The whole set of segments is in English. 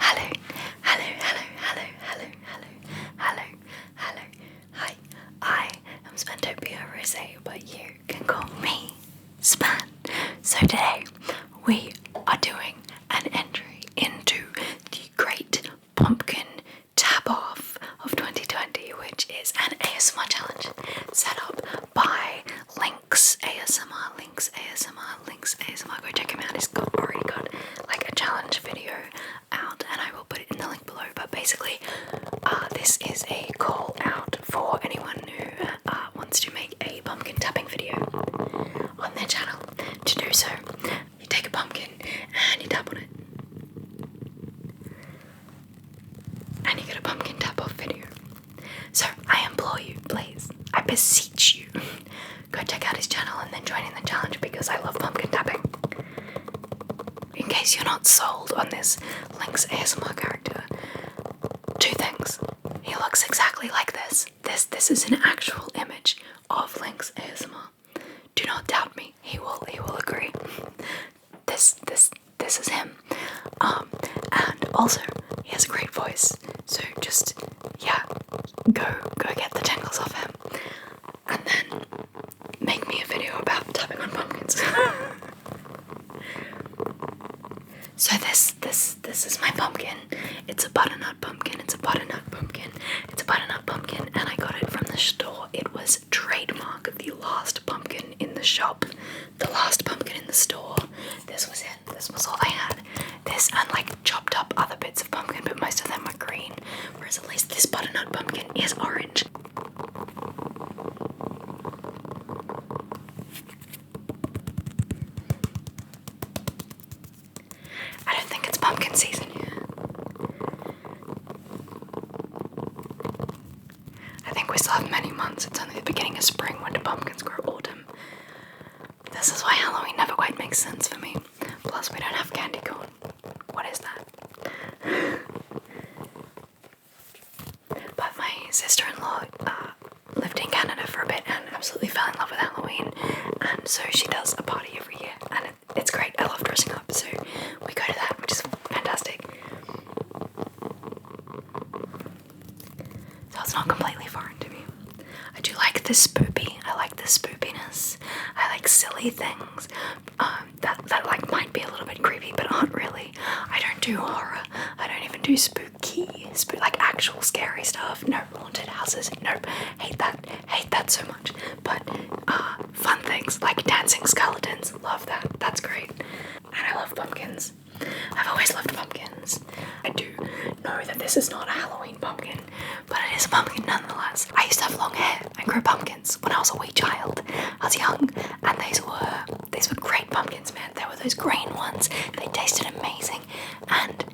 Hello, hello, hello, hello, hello, hello, hello, hello. Hi, I am Spantopia Rose, but you can call me Span. So today we are doing an entry into the Great Pumpkin Tap-Off of 2020, which is an ASMR challenge set up by Links ASMR. Go check him out. He's already got like a challenge video out, and I will put it in the link below. But basically, this is a call out for anyone who wants to make a pumpkin tapping video on their channel. To do so, you take a pumpkin and you tap on it, and you get a pumpkin tap off video. So I implore you, please, I beseech you, go check out his channel and then join in the challenge, because I love pumpkin tapping. In case you're not sold on this Link's ASMR character, two things. He looks exactly like this. This is an actual image of Link's ASMR. Do not doubt me. He will agree. This is him. And also he has a great voice. So just go get the tingles off him, and then make me a video about tapping on pumpkins. So this is my pumpkin. It's a butternut pumpkin. And I got it from the store. It was trademark of the last pumpkin in the shop, the last pumpkin in the store. This was it. This was all I had. This and like chopped up other bits of pumpkin, but most of them were green. Whereas at least this butternut pumpkin is orange. I don't think it's pumpkin season yet. I think we still have many months. It's only the beginning of spring when the pumpkins grow autumn. This is why Halloween never quite makes sense for me. Plus, we don't have candy corn. What is that? But my sister-in-law lived in Canada for a bit and absolutely fell in love with Halloween. And so she does a party every year. And it's great. I love dressing up. So we go to that, which is fantastic. So it's not completely foreign to me. I do like the spoopy. I like the spoopiness. I like silly things that like might be a little bit creepy but aren't really. I don't do horror. I don't even do like actual scary stuff. No, haunted houses. Nope. Hate that so much. But fun things like dancing skeletons. Love that. That's great. And I love pumpkins. I've always loved pumpkins. I do know that this is not a Halloween pumpkin, but it is a pumpkin nonetheless. I used to have long hair and grow pumpkins when I was a wee child. I was young, and these were great pumpkins, man. They were those green ones. They tasted amazing, and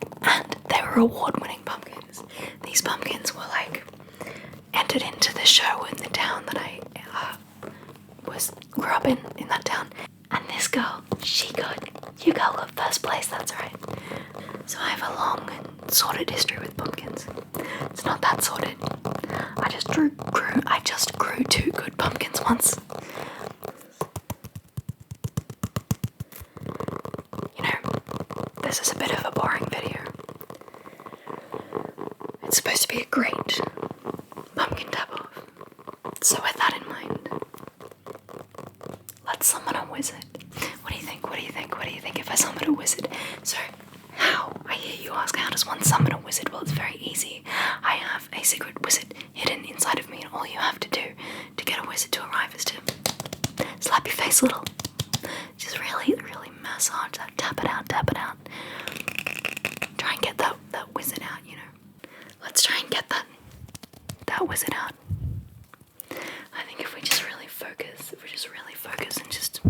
they were award-winning pumpkins. These pumpkins were like entered into the show in the town that I grew up in that town. And this girl, you got first place, that's right. So I have a long and sordid history with pumpkins. It's not that sordid. I just grew two good pumpkins once. You know, this is a bit of a boring video. It's supposed to be a great pumpkin tap-off. So with that in mind, let's summon a wizard. What do you think? If I summon a wizard? So, how? I hear you ask, how does one summon a wizard? Well, it's very easy. I have a secret wizard hidden inside of me, and all you have to do to get a wizard to arrive is to slap your face a little. Just really, really massage that, tap it out. Try and get that wizard out, you know. Let's try and get that wizard out. I think if we just really focus and just...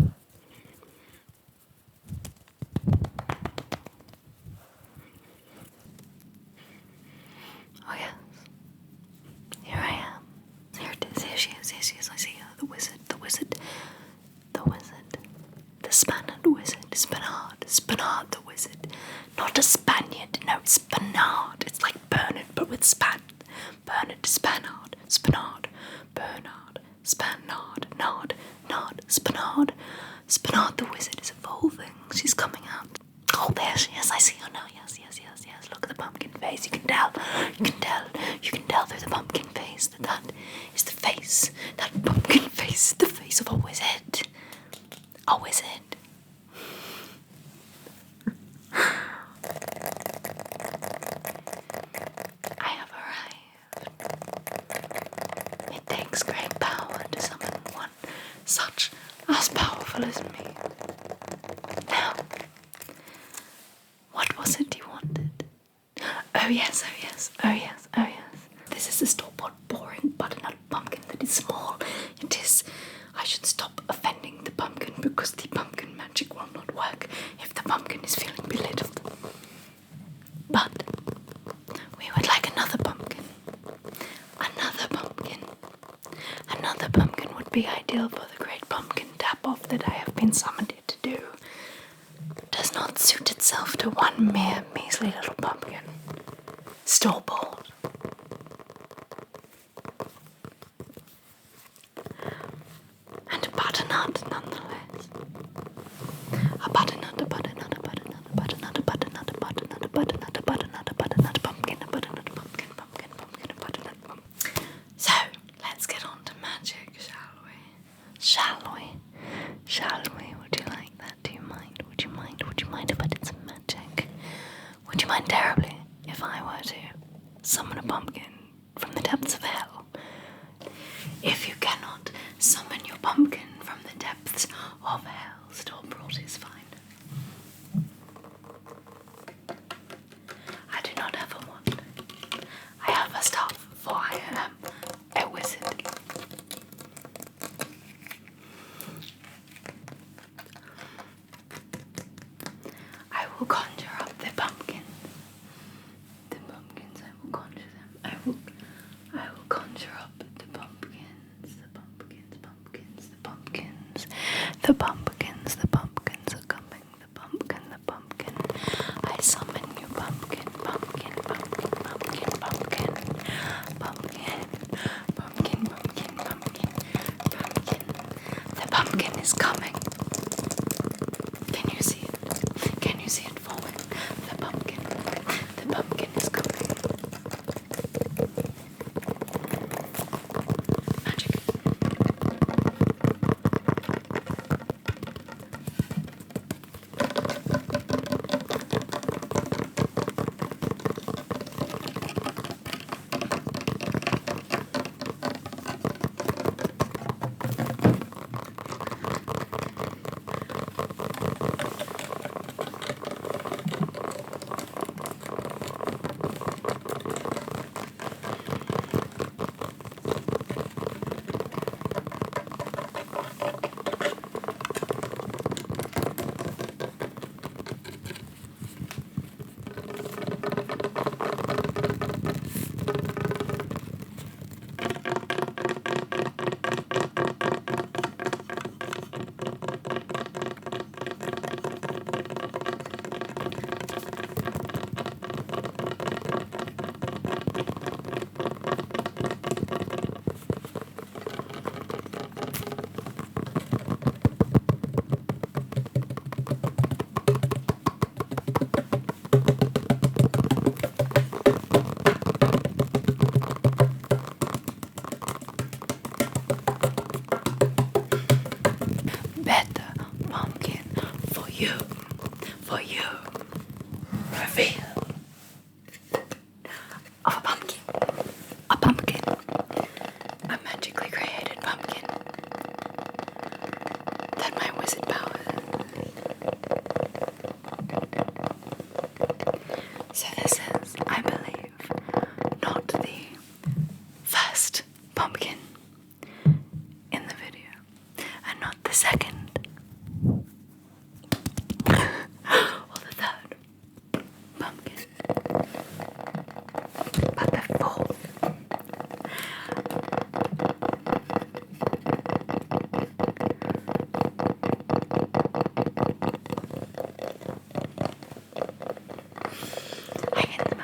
Oh yes. Here I am. Here it is. Here she is. I see her. The wizard. The Spaniard wizard. Spanard the wizard. Not a Spaniard. No, it's Spanard. It's like Bernard, but with Span. Bernard, Spanard, Bernard, Spanard, Nard, Spanard. face. You can tell through the pumpkin face that is the face. That pumpkin face is the face of a wizard. A wizard. I have arrived. It takes great power to summon one such as powerful as me. Now, what was it you wanted? Oh yes. This is a store-bought boring butternut pumpkin that is small. It is. I should stop offending the pumpkin because the pumpkin magic will not work if the pumpkin is feeling belittled. But we would like another pumpkin. Another pumpkin would be ideal for the great pumpkin tap-off that I have been summoned here to do. Does not suit itself to one mere measly little pumpkin. Store-bought. And a butternut nonetheless. A butternut pumpkin, So, let's get on to magic, shall we? Would you like that? Do you mind? Would you mind if I did some magic? Would you mind terribly if I were to summon a pumpkin from the depths of hell? If you cannot summon your pumpkin from the depths of hell, store-bought is fine. I do not have a wand. I have a staff, for I am a wizard. I will conjure up the pumpkin. The pumpkins, I will conjure them. I will conjure up the pumpkins. The pumpkins are coming. The pumpkin. I summon you, pumpkin. The pumpkin is coming. Can you see it? Can you see it falling? The pumpkin is coming. Magic. Better pumpkin for you. Reveal of a pumpkin. A magically created pumpkin that my wizard powers. So this is, I believe, not the first pumpkin in the video, and not the second. Or the third pumpkin, but the fourth. I can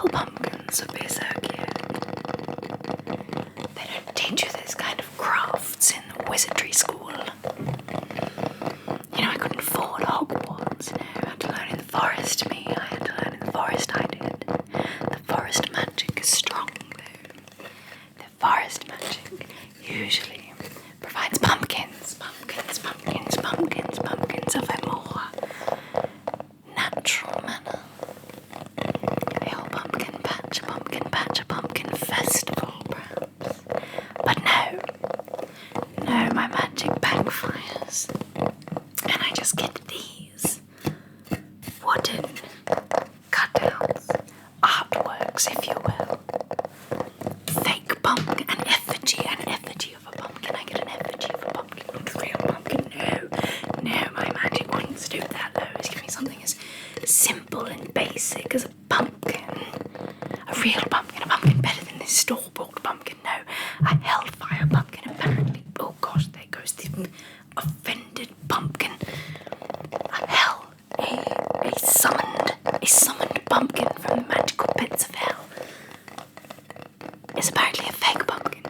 real pumpkins would be so cute. They don't teach you those kind of crafts in the wizardry school. You know, I couldn't afford Hogwarts. You know, I had to learn in the forest. I had to learn in the forest. I did. The forest magic is strong, though. The forest magic usually provides pumpkins of a more natural manner. The whole pumpkin patch, a pumpkin festival, perhaps. But no, my magic backfires, and I just get these wooden cutouts, artworks, if you will. Fake pumpkin, an effigy of a pumpkin. I get an effigy of a pumpkin, not a real pumpkin. No, my magic wouldn't do that though. It's give me something as simple and basic as a pumpkin. A real pumpkin, a pumpkin better than this store-bought pumpkin. No, a hellfire pumpkin apparently. Oh gosh, there goes the offended pumpkin. A summoned pumpkin from the magical pits of hell is apparently a fake pumpkin.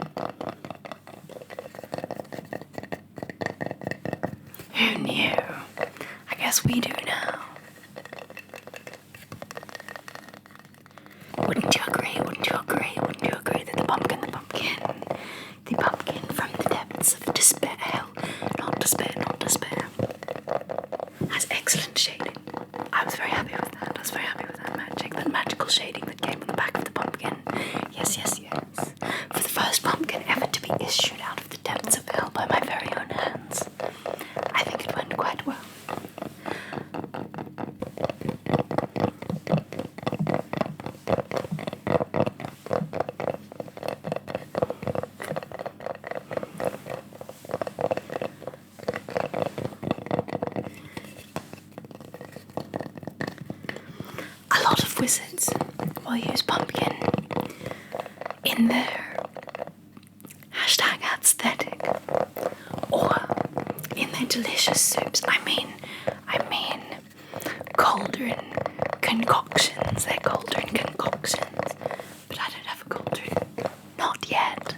Who knew? I guess we do now. Wouldn't you agree that the pumpkin from the depths of despair, not despair, has excellent shading. I was very happy with that. That magical shading that came on the back of the pumpkin. Yes. For the first pumpkin ever to be issued out of the depths of hell by my very own hands, I think it went quite well. A lot of wizards will use pumpkin in their hashtag aesthetic or in their delicious soups. I mean cauldron concoctions. They're cauldron concoctions, but I don't have a cauldron. Not yet.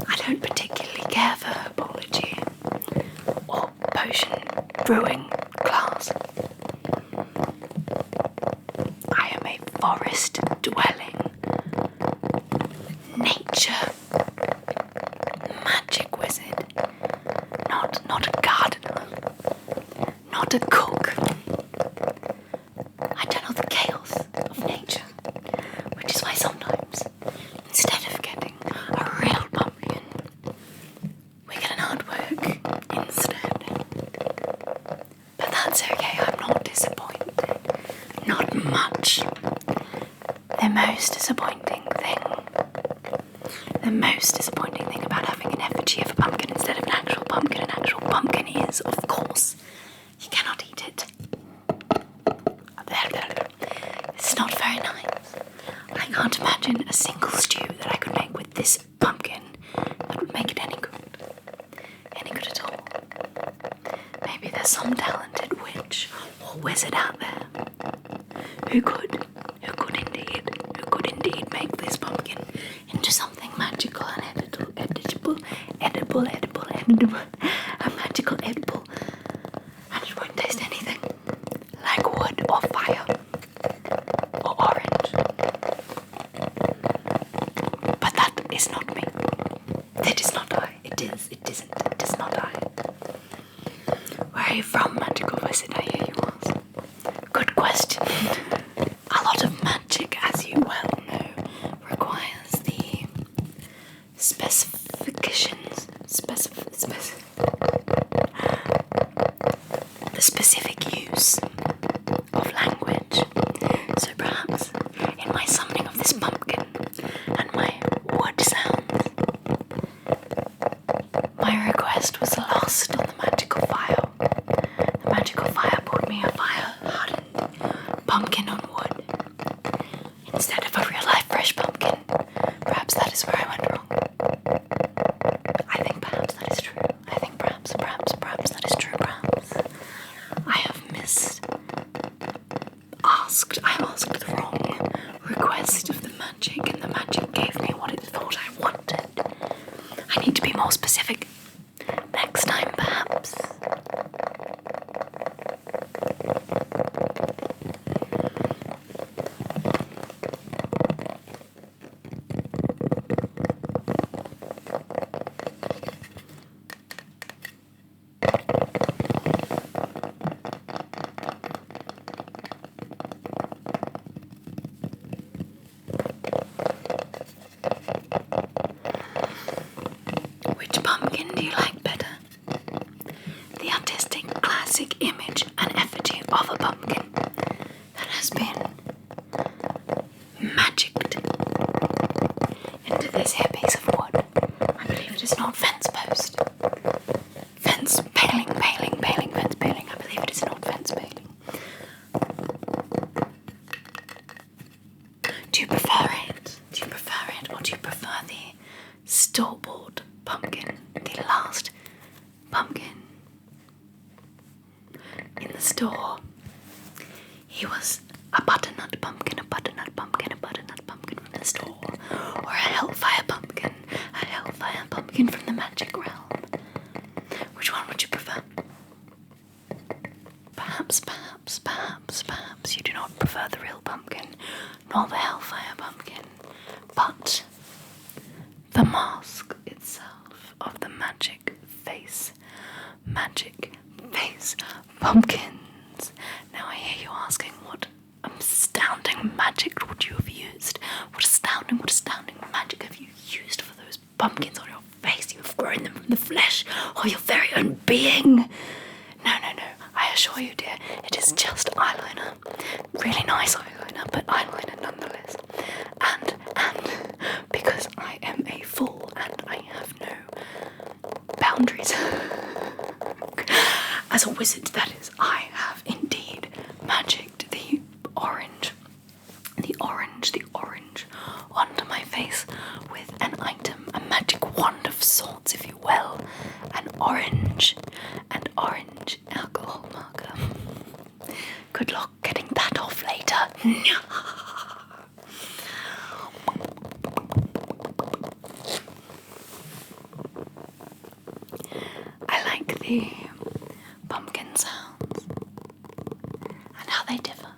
I don't particularly care for herbology or potion brewing class. I am a forest-dwelling, nature magic wizard, not a gardener, not a cook. I don't know the chaos of nature, which is why sometimes, instead of getting a real pumpkin, we get an artwork instead. But that's okay, I'm not disappointed. Not much. The most disappointing thing about having an effigy of a pumpkin instead of an actual pumpkin is, of course, you cannot eat it. It's not very nice. I can't imagine a single stew that I could make with this pumpkin that would make it any good at all. Maybe there's some talented witch or wizard out there who could indeed make this pumpkin into something magical and edible, a magical edible, and it won't taste anything like wood or fire or orange. But that is not me. That is not I. It is not I. Where are you from, magical wizard? I hear you ask. Good question. A lot of magic, as you well know, requires the specific use of language. So perhaps in my summoning of this pumpkin and my wood sounds, my request was lost on the magical fire. The magical fire brought me a fire-hardened pumpkin on wood instead of a real-life fresh pumpkin. Perhaps that is where I went wrong. I think perhaps that is true. I think perhaps that is true. Perhaps I have asked the wrong request of the magic, and the magic gave me what it thought I wanted. I need to be more specific next time, perhaps. Which pumpkin do you like better? The artistic, classic image and effigy of a pumpkin that has been magicked into this here piece of wood. I believe it is not fence post. Fence paling, fence paling. I believe it is not fence paling. Do you prefer it? Or do you prefer the store-bought pumpkin? The last pumpkin in the store. He was a butternut pumpkin from the store. Or a hellfire pumpkin from the magic realm. Which one would you prefer? Perhaps you do not prefer the real pumpkin, nor the hellfire pumpkin, but the mask itself of the magic face pumpkins. Now I hear you asking, what astounding magic would you have used? What astounding magic have you used for those pumpkins on your face? You have grown them from the flesh of your very own being. No, I assure you, dear, it is just eyeliner. Really nice eyeliner, but eyeliner nonetheless. And because I am a fool and I have no boundaries, as a wizard that is, I have indeed magicked the orange onto my face with an item, a magic wand of sorts, if you will, an orange alcohol marker. Good luck getting that off later. I like the pumpkin sounds and how they differ.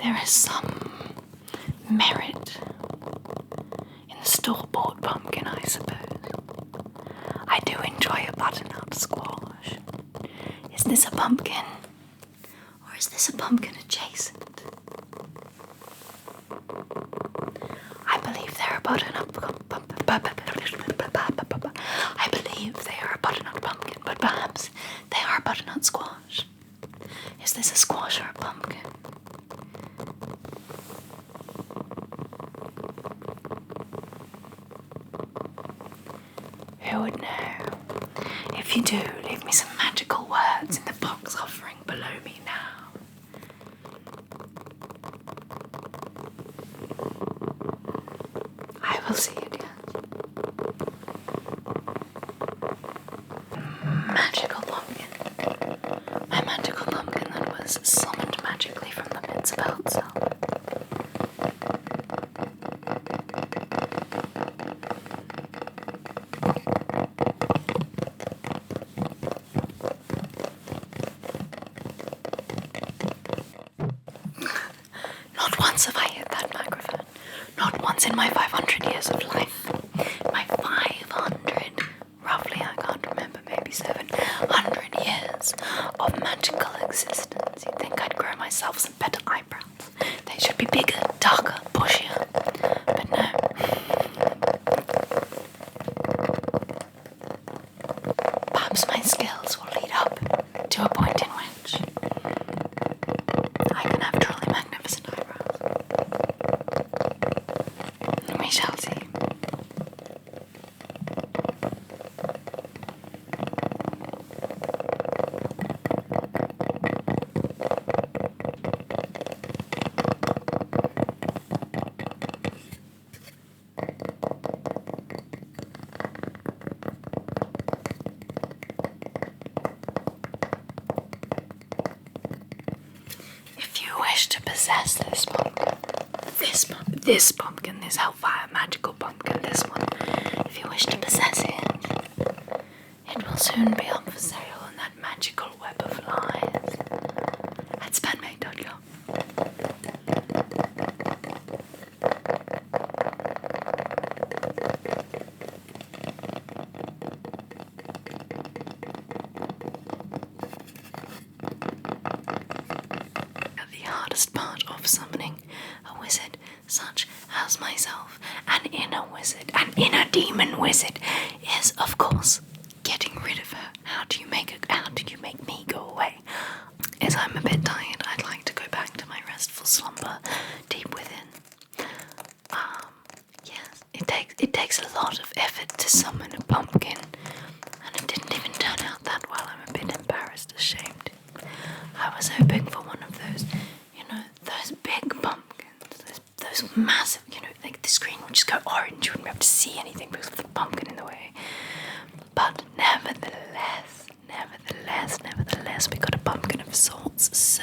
There is some merit in the store-bought pumpkin, I suppose. I do enjoy a butternut squash. Is this a pumpkin? Or is this a pumpkin adjacent? I believe they're a butternut pumpkin, but perhaps they are a butternut squash. Is this a squash or a pumpkin? Who would know? If you do, leave me some magical words in the box hovering below me now. I will see it, yes. Magical pumpkin. My magical pumpkin that was summoned magically from the pits of hell itself. Not once have I hit that microphone. Not once in my 500 years of life. My 500, roughly, I can't remember, maybe 700 years of magical existence. You'd think I'd grow myself some better eyebrows. They should be bigger, darker, bushier. But no. Perhaps my skills will lead up to a point in which I can have truly magnificent eyebrows. We shall see. you wish to possess this pumpkin, this pumpkin, this Hellfire magical pumpkin, this one, if you wish to possess it will soon be up for sale on that magical web of lies at spantopia.com. The hardest part of summoning a wizard such as myself, an inner wizard, an inner demon wizard, is of course getting rid of her. How do you make me go away? As I'm a bit tired, I'd like to go back to my restful slumber deep within. Yes, it takes a lot of effort to summon a pumpkin, and it didn't even turn out that well. I'm a bit embarrassed, ashamed. I was hoping for one of those, those big pumpkins, those massive, like the screen would just go orange, you wouldn't be able to see anything because of the pumpkin in the way. But nevertheless, we got a pumpkin of sorts, so